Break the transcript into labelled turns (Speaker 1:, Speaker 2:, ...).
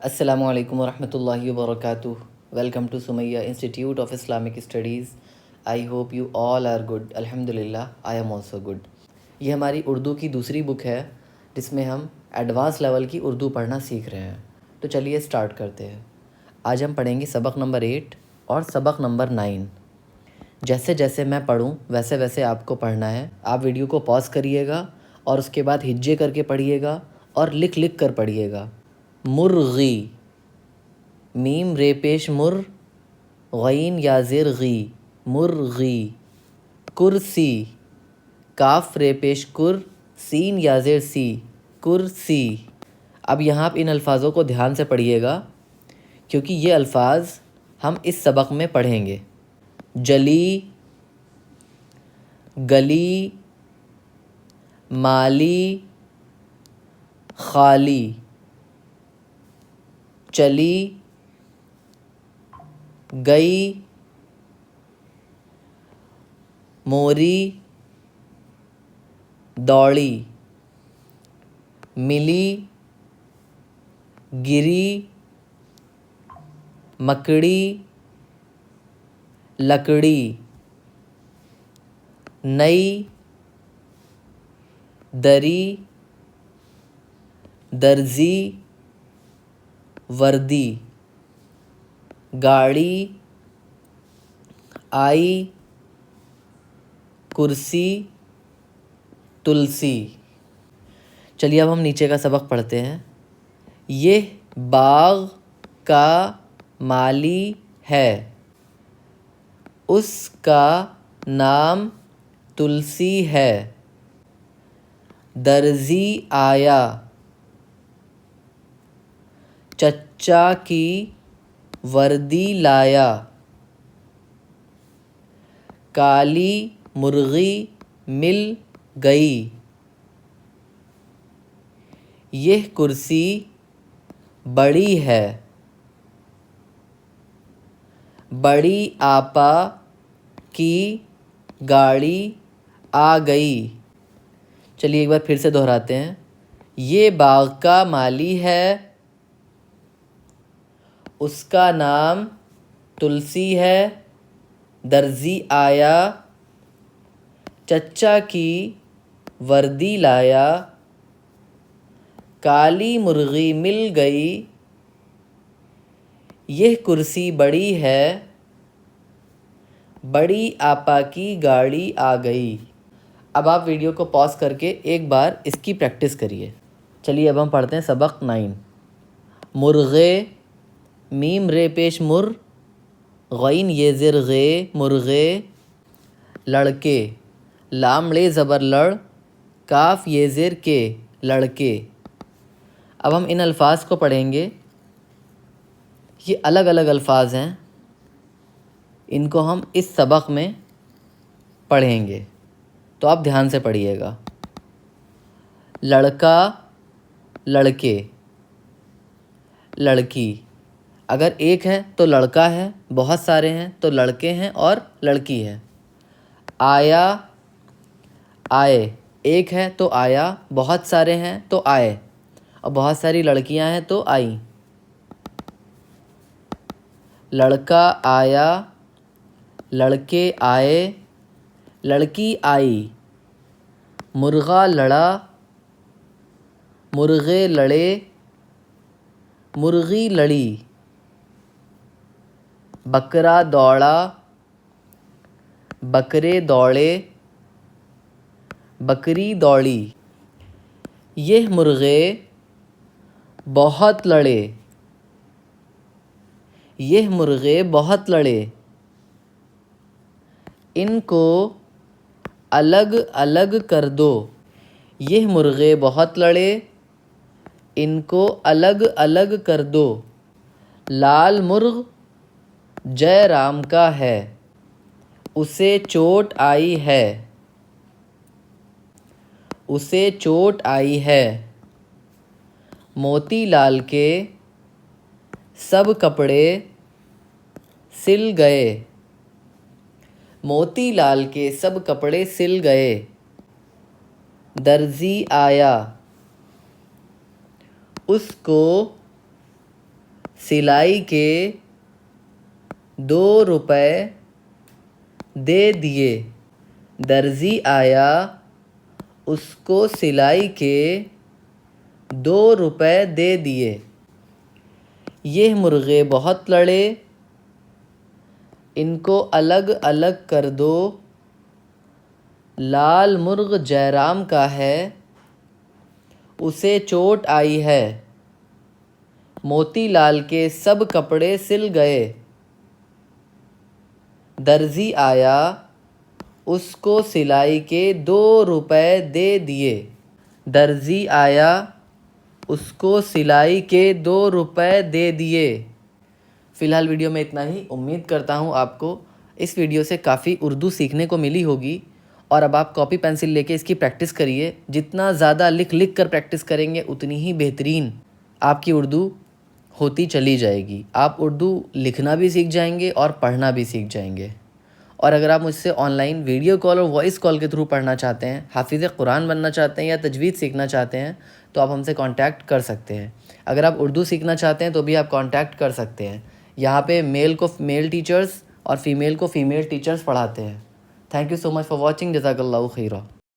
Speaker 1: Assalamu alaikum wa rahmatullahi wa barakatuh. Welcome to Sumayya Institute of Islamic Studies. I hope you all are good. Alhamdulillah, I am also good. یہ ہماری اردو کی دوسری بک ہے جس میں ہم ایڈوانس لیول کی اردو پڑھنا سیکھ رہے ہیں. تو چلیے اسٹارٹ کرتے ہیں. آج ہم پڑھیں گے سبق نمبر 8 اور سبق نمبر 9. جیسے جیسے میں پڑھوں ویسے ویسے آپ کو پڑھنا ہے. آپ ویڈیو کو پاز کریے گا اور اس کے بعد ہجے کر کے پڑھیے گا اور لکھ لکھ کر پڑھیے گا. مرغی، میم رے پیش مر، غین یا زیر غی، مرغی. کرسی، کاف رے پیش کر، سین یا زیر سی، کرسی. اب یہاں آپ ان الفاظوں کو دھیان سے پڑھیے گا کیونکہ یہ الفاظ ہم اس سبق میں پڑھیں گے. جلی، گلی، مالی، خالی. چلی، گئی، موری، دوڑی. ملی، گری، مکڑی، لکڑی. نئی، دری، درزی، وردی. گاڑی، آئی، کرسی، تلسی. چلیے اب ہم نیچے کا سبق پڑھتے ہیں. یہ باغ کا مالی ہے، اس کا نام تلسی ہے. درزی آیا، چچا کی وردی لایا. کالی مرغی مل گئی. یہ کرسی بڑی ہے، بڑی آپا کی گاڑی آ گئی. چلیے ایک بار پھر سے دہراتے ہیں. یہ باغ کا مالی ہے، اس کا نام تلسی ہے. درزی آیا، چچا کی وردی لایا. کالی مرغی مل گئی. یہ کرسی بڑی ہے، بڑی آپا کی گاڑی آ گئی. اب آپ ویڈیو کو پاز کر کے ایک بار اس کی پریکٹس کریے. چلیے اب ہم پڑھتے ہیں سبق 9. مرغے، میم رے پیش مر، غین یہ زر غے، مرغے. لڑکے، لام لے زبر لڑ، کاف یہ زر کے، لڑکے. اب ہم ان الفاظ کو پڑھیں گے. یہ الگ الگ الفاظ ہیں، ان کو ہم اس سبق میں پڑھیں گے تو آپ دھیان سے پڑھیے گا. لڑکا، لڑکے، لڑکی. اگر ایک ہے تو لڑکا ہے، بہت سارے ہیں تو لڑکے ہیں اور لڑکی ہے. آیا، آئے. ایک ہے تو آیا، بہت سارے ہیں تو آئے اور بہت ساری لڑکیاں ہیں تو آئیں. لڑکا آیا، لڑکے آئے، لڑکی آئی. مرغا لڑا، مرغے لڑے، مرغی لڑی. بکرا دوڑا، بکرے دوڑے، بکری دوڑی. یہ مرغے بہت لڑے، یہ مرغے بہت لڑے. ان کو الگ الگ کر دو. یہ مرغے بہت لڑے، ان کو الگ الگ کر دو. لال مرغ جے رام کا ہے، اسے چوٹ آئی ہے، اسے چوٹ آئی ہے. موتی لال کے سب کپڑے سل گئے، موتی لال کے سب کپڑے سل گئے. درزی آیا، اس کو سلائی کے 2 روپے دے دیے۔ درزی آیا، اس کو سلائی کے 2 روپے دے دیے۔ یہ مرغے بہت لڑے، ان کو الگ الگ کر دو۔ لال مرغ جے رام کا ہے، اسے چوٹ آئی ہے۔ موتی لال کے سب کپڑے سل گئے۔ درزی آیا، اس کو سلائی کے 2 روپے دے دیے۔ درزی آیا، اس کو سلائی کے 2 روپے دے دیے۔ فی الحال ویڈیو میں اتنا ہی۔ امید کرتا ہوں آپ کو اس ویڈیو سے کافی اردو سیکھنے کو ملی ہوگی، اور اب آپ کاپی پینسل لے کے اس کی پریکٹس کریے۔ جتنا زیادہ لکھ لکھ کر پریکٹس کریں گے اتنی ہی بہترین آپ کی اردو ہوتی چلی جائے گی۔ آپ اردو لکھنا بھی سیکھ جائیں گے اور پڑھنا بھی سیکھ جائیں گے۔ اور اگر آپ مجھ سے آن لائن ویڈیو کال اور وائس کال کے تھرو پڑھنا چاہتے ہیں، حافظ قرآن بننا چاہتے ہیں یا تجوید سیکھنا چاہتے ہیں، تو آپ ہم سے کانٹیکٹ کر سکتے ہیں۔ اگر آپ اردو سیکھنا چاہتے ہیں تو بھی آپ کانٹیکٹ کر سکتے ہیں۔ یہاں پہ میل کو میل ٹیچرز اور فیمیل کو فیمیل ٹیچرز پڑھاتے ہیں۔ Thank you so much for watching. جزاک اللہ خیرہ۔